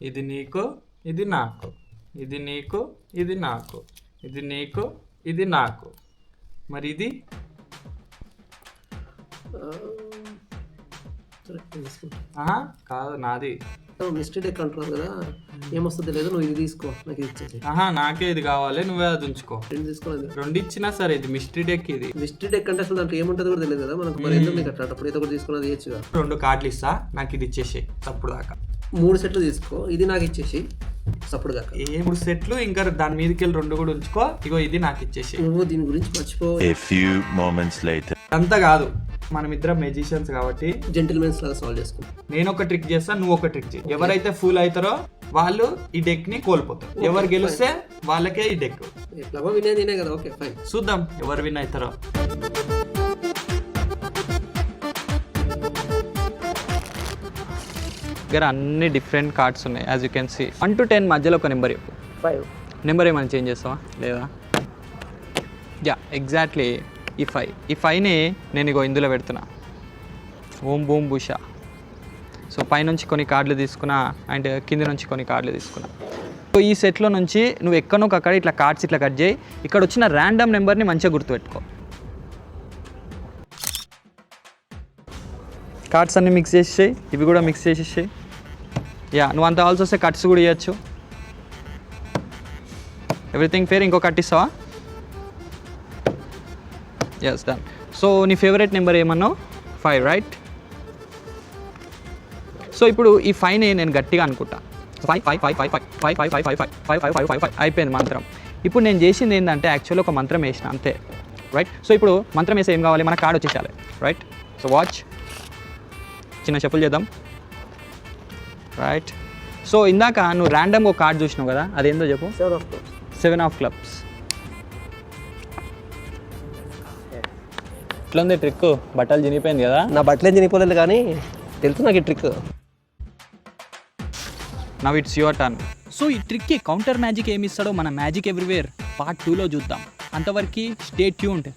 ఇది నీకు, ఇది నాకు. ఇది నీకు, ఇది నాకు. ఇది నీకు, ఇది నాకు. మరి ఇది కాదు, నాది. మిస్టేక్ డెక్ అంటున్నారు కదా, ఏమొస్తుందో లేదు, నువ్వు ఇది తీసుకో, నాకు ఇది ఇచ్చేసి. నాకే ఇది కావాలి, నువ్వే అది ఉంచుకో. రెండు తీసుకోవాలి. రెండు ఇచ్చినా సరే, ఇది మిస్టరీ డెక్. ఇది మిస్టరీ డెక్ అంటే అసలు దాంట్లో ఏముంటుంది కూడా తెలియదు కదా మనకు. మరి ఎందుకు మీకు అట్లా అప్పుడు ఏదో ఒకటి తీసుకున్నది ఇచ్చుగా. 2 కార్డులు ఇస్తా, నాకు ఇది ఇచ్చేసి అప్పుడు దాకా. 3 సెట్లు తీసుకో, ఇది నాకు ఇచ్చేసి అప్పుడు దాకా. 3 సెట్లు, ఇంకా దాని మీదకి వెళ్ళి 2 కూడా ఉంచుకో. ఇగో ఇది నాకు ఇచ్చేసి. నువ్వు దీని గురించి మర్చిపో. అంతా కాదు, మనమిద్దరం మెజిషియన్స్ కాబట్టి జెంటిల్మెన్స్ లాగా సాల్వ్ చేసుకో. నేను ఒక ట్రిక్ చేస్తా, నువ్వు ఒక ట్రిక్ చేయి. ఎవరైతే ఫుల్ అవుతారో వాళ్ళు ఈ డెక్ ని కోల్పోతారు. ఎవరు గెలిస్తే వాళ్ళకే ఈ డెక్. ఎట్లాగో వినేది నేనే కదా. ఓకే ఫైన్, చూద్దాం ఎవరు విన్ అవుతారో. దగ్గర అన్ని డిఫరెంట్ కార్డ్స్ ఉన్నాయి. As you can see 1 to 10 మధ్యలో ఒక నెంబర్ చెప్పు. 5. నెంబర్ ఏమైనా చేంజ్ చేస్తావా లేదా? యా, ఎగ్జాక్ట్లీ ఈ 5. ఈ 5ని నేను ఇగో ఇందులో పెడుతున్నా. ఓం బూమ్ బుషా. సో పైనుంచి కొన్ని కార్డులు తీసుకున్నా అండ్ కింద నుంచి కొన్ని కార్డులు తీసుకున్నా. సో ఈ సెట్లో నుంచి నువ్వు ఎక్కడో అక్కడ ఇట్లా కార్డ్స్ ఇట్లా కట్ చేయి. ఇక్కడ వచ్చిన ర్యాండమ్ నెంబర్ని మంచిగా గుర్తుపెట్టుకో. కార్డ్స్ అన్నీ మిక్స్ చేసేయి, ఇవి కూడా మిక్స్ చేసేసాయి. యా, నువ్వు అంత కావాల్సి వస్తే కట్స్ కూడా ఇవ్వచ్చు. Everything fair. ఇంకో కట్ ఇస్తావా? Yes, done. సో నీ ఫేవరెట్ నెంబర్ ఏమన్నావు? 5, రైట్? సో ఇప్పుడు ఈ 5ని నేను గట్టిగా అనుకుంటా. 5 5 5 5 5 5 5 5 5 5 5 5 5 5 అయిపోయింది మంత్రం. ఇప్పుడు నేను చేసింది ఏంటంటే యాక్చువల్లీ ఒక మంత్రం వేసిన అంతే, రైట్? సో ఇప్పుడు మంత్రం వేస్తే ఏం కావాలి? మన కార్డ్ వచ్చేసాలి, రైట్? సో వాచ్, చిన్న చెప్పులు చేద్దాం, రైట్? సో ఇందాక నువ్వు ర్యాండమ్గా ఒక కార్డ్ చూసినావు కదా, అదేందో చెప్పు. 7 of clubs. ఇట్లా ఉంది ట్రిక్. బట్టలు చినిగిపోయింది కదా. నా బట్టలేం చినిగిపోలేదు కానీ తెలుసు నాకు ఈ trick. Now it's your turn. So ఈ ట్రిక్కి కౌంటర్ మ్యాజిక్ ఏమి ఇస్తాడో మన మ్యాజిక్ ఎవ్రీవేర్ పార్ట్ 2లో చూద్దాం. అంతవరకు స్టే ట్యూన్డ్.